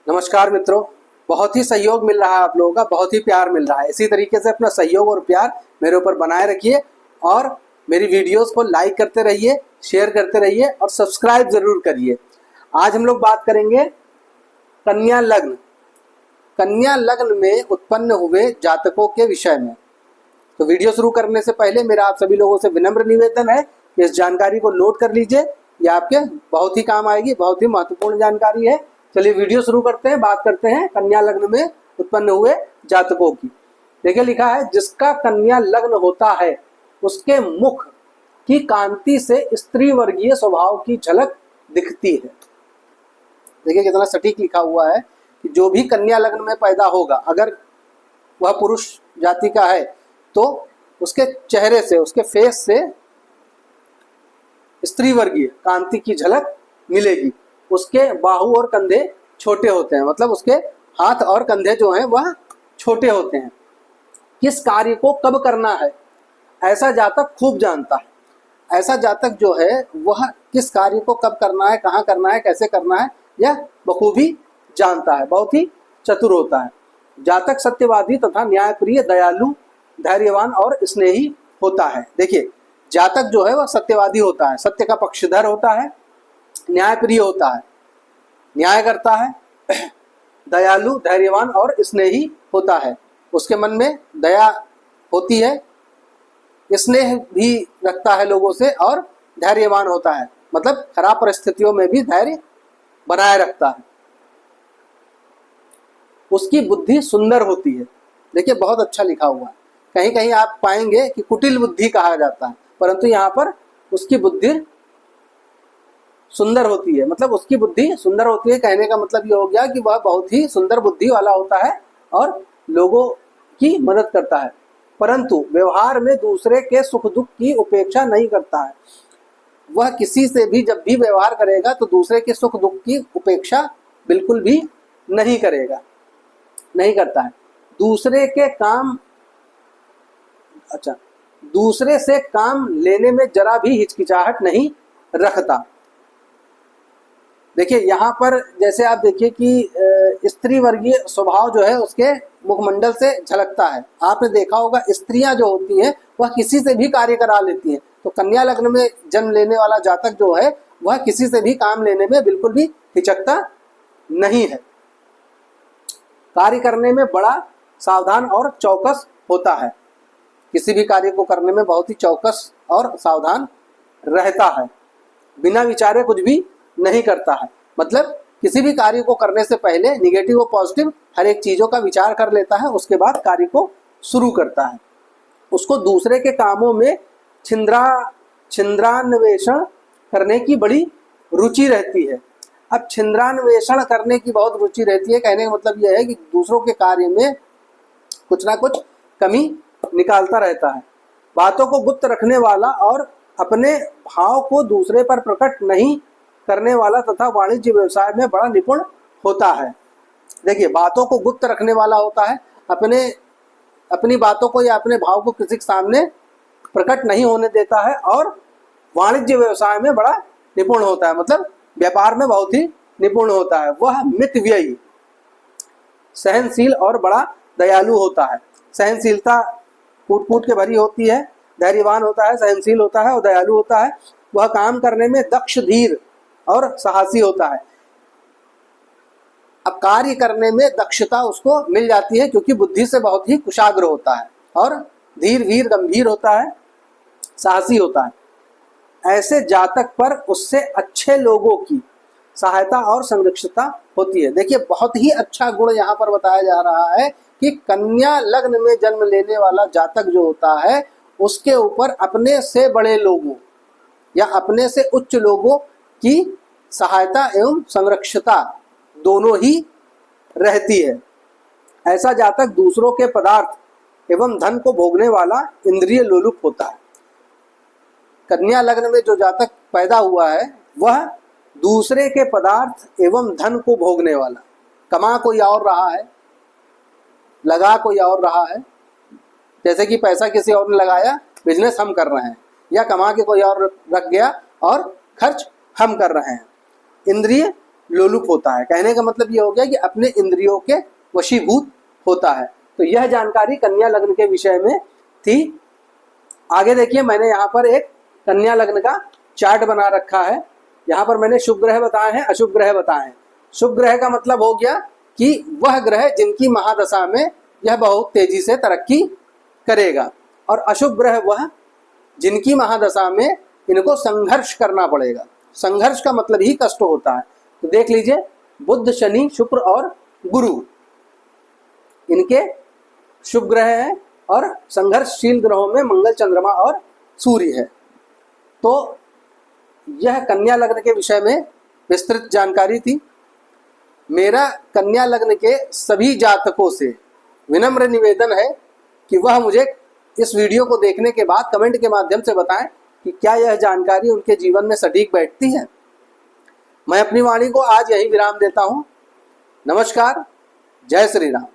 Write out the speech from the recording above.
नमस्कार मित्रों, बहुत ही सहयोग मिल रहा है आप लोगों का, बहुत ही प्यार मिल रहा है। इसी तरीके से अपना सहयोग और प्यार मेरे ऊपर बनाए रखिए और मेरी वीडियोस को लाइक करते रहिए, शेयर करते रहिए और सब्सक्राइब जरूर करिए। आज हम लोग बात करेंगे कन्या लग्न। कन्या लग्न में उत्पन्न हुए जातकों के विषय में। तो वीडियो शुरू करने से पहले मेरा आप सभी लोगों से विनम्र निवेदन है कि इस जानकारी को नोट कर लीजिए, ये आपके बहुत ही काम आएगी, बहुत ही महत्वपूर्ण जानकारी है। चलिए वीडियो शुरू करते हैं, बात करते हैं कन्या लग्न में उत्पन्न हुए जातकों की। देखिए लिखा है, जिसका कन्या लग्न होता है उसके मुख की कांति से स्त्री वर्गीय स्वभाव की झलक दिखती है। देखिए कितना सटीक लिखा हुआ है कि जो भी कन्या लग्न में पैदा होगा, अगर वह पुरुष जाति का है तो उसके चेहरे से, उसके फेस से स्त्री वर्गीय कांति की झलक मिलेगी। उसके बाहु और कंधे छोटे होते हैं, मतलब उसके हाथ और कंधे जो हैं वह छोटे होते हैं। किस कार्य को कब करना है ऐसा जातक खूब जानता है। ऐसा जातक जो है वह किस कार्य को कब करना है, कहाँ करना है, कैसे करना है, यह बखूबी जानता है, बहुत ही चतुर होता है। जातक सत्यवादी तथा न्यायप्रिय, दयालु, धैर्यवान और स्नेही होता है। देखिए जातक जो है वह सत्यवादी होता है, सत्य का पक्षधर होता है, न्यायप्रिय होता है, न्याय करता है, दयालु, धैर्यवान और स्नेही होता है। उसके मन में दया होती है, स्नेह भी रखता है लोगों से और धैर्यवान होता है, मतलब खराब परिस्थितियों में भी धैर्य बनाए रखता है। उसकी बुद्धि सुंदर होती है। देखिए बहुत अच्छा लिखा हुआ है। कहीं कहीं आप पाएंगे कि कुटिल बुद्धि कहा जाता है, परंतु यहाँ पर उसकी बुद्धि सुंदर होती है। मतलब उसकी बुद्धि सुंदर होती है कहने का मतलब ये हो गया कि वह बहुत ही सुंदर बुद्धि वाला होता है और लोगों की मदद करता है, परंतु व्यवहार में दूसरे के सुख दुख की उपेक्षा नहीं करता है। वह किसी से भी जब भी व्यवहार करेगा तो दूसरे के सुख दुख की उपेक्षा बिल्कुल भी नहीं करेगा, नहीं करता है। दूसरे के काम दूसरे से काम लेने में जरा भी हिचकिचाहट नहीं रखता। देखिए यहाँ पर जैसे आप देखिए कि स्त्री वर्गीय स्वभाव जो है उसके मुखमंडल से झलकता है। आपने देखा होगा स्त्रियां जो होती हैं वह किसी से भी कार्य करा लेती हैं। तो कन्या लग्न में जन्म लेने वाला जातक जो है वह किसी से भी काम लेने में बिल्कुल भी हिचकता नहीं है। कार्य करने में बड़ा सावधान और चौकस होता है। किसी भी कार्य को करने में बहुत ही चौकस और सावधान रहता है। बिना विचारे कुछ भी नहीं करता है। मतलब किसी भी कार्य को करने से पहले निगेटिव और पॉजिटिव हर एक चीज़ों का विचार कर लेता है, उसके बाद कार्य को शुरू करता है। उसको दूसरे के कामों में छिंद्रान्वेषण करने की बड़ी रुचि रहती है। अब छिंद्रान्वेषण करने की बहुत रुचि रहती है कहने का मतलब यह है कि दूसरों के कार्य में कुछ ना कुछ कमी निकालता रहता है। बातों को गुप्त रखने वाला और अपने भाव को दूसरे पर प्रकट नहीं करने वाला तथा वाणिज्य व्यवसाय में बड़ा निपुण होता है। देखिए बातों को गुप्त रखने वाला होता है, अपनी बातों को या अपने भाव को किसी के सामने प्रकट नहीं होने देता है और वाणिज्य व्यवसाय में बड़ा निपुण होता है, मतलब व्यापार में बहुत ही निपुण होता है। वह मितव्ययी, सहनशील और बड़ा दयालु होता है। सहनशीलता कूट कूट के भरी होती है, धैर्यवान होता है, सहनशील होता है और दयालु होता है। वह काम करने में दक्ष, धीर और साहसी होता है। अब कार्य करने में दक्षता उसको मिल जाती है क्योंकि बुद्धि से बहुत ही कुशाग्र होता है और धीर, वीर, गंभीर होता है, साहसी होता है। ऐसे जातक पर उससे अच्छे लोगों की सहायता और संरक्षिता होती है। देखिए बहुत ही अच्छा गुण यहाँ पर बताया जा रहा है कि कन्या लग्न में जन्म लेने वाला जातक जो होता है उसके ऊपर अपने से बड़े लोगों या अपने से उच्च लोगों की सहायता एवं संरक्षिता दोनों ही रहती है। ऐसा जातक दूसरों के पदार्थ एवं धन को भोगने वाला इंद्रिय लोलुप होता है। कन्या लग्न में जो जातक पैदा हुआ है वह दूसरे के पदार्थ एवं धन को भोगने वाला, कमा कोई और रहा है, लगा कोई और रहा है। जैसे कि पैसा किसी और ने लगाया, बिजनेस हम कर रहे हैं, या कमा के कोई और रख गया और खर्च हम कर रहे हैं। इंद्रिय लोलुप होता है। कहने का मतलब ये हो गया कि अपने इंद्रियों के वशीभूत होता है। तो यह जानकारी कन्या लग्न के विषय में थी। आगे देखिए, मैंने यहाँ पर एक कन्या लग्न का चार्ट बना रखा है। यहाँ पर मैंने शुभ ग्रह बताए हैं, अशुभ ग्रह बताए हैं। शुभ ग्रह का मतलब हो गया कि वह ग्रह जिनकी महादशा में यह बहुत तेजी से तरक्की करेगा, और अशुभ ग्रह वह जिनकी महादशा में इनको संघर्ष करना पड़ेगा। संघर्ष का मतलब ही कष्ट होता है। तो देख लीजिए, बुध, शनि, शुक्र और गुरु इनके शुभ ग्रह हैं, और संघर्षशील ग्रहों में मंगल, चंद्रमा और सूर्य है। तो यह कन्या लग्न के विषय में विस्तृत जानकारी थी। मेरा कन्या लग्न के सभी जातकों से विनम्र निवेदन है कि वह मुझे इस वीडियो को देखने के बाद कमेंट के माध्यम से बताएं कि क्या यह जानकारी उनके जीवन में सटीक बैठती है। मैं अपनी वाणी को आज यही विराम देता हूं। नमस्कार, जय श्री राम।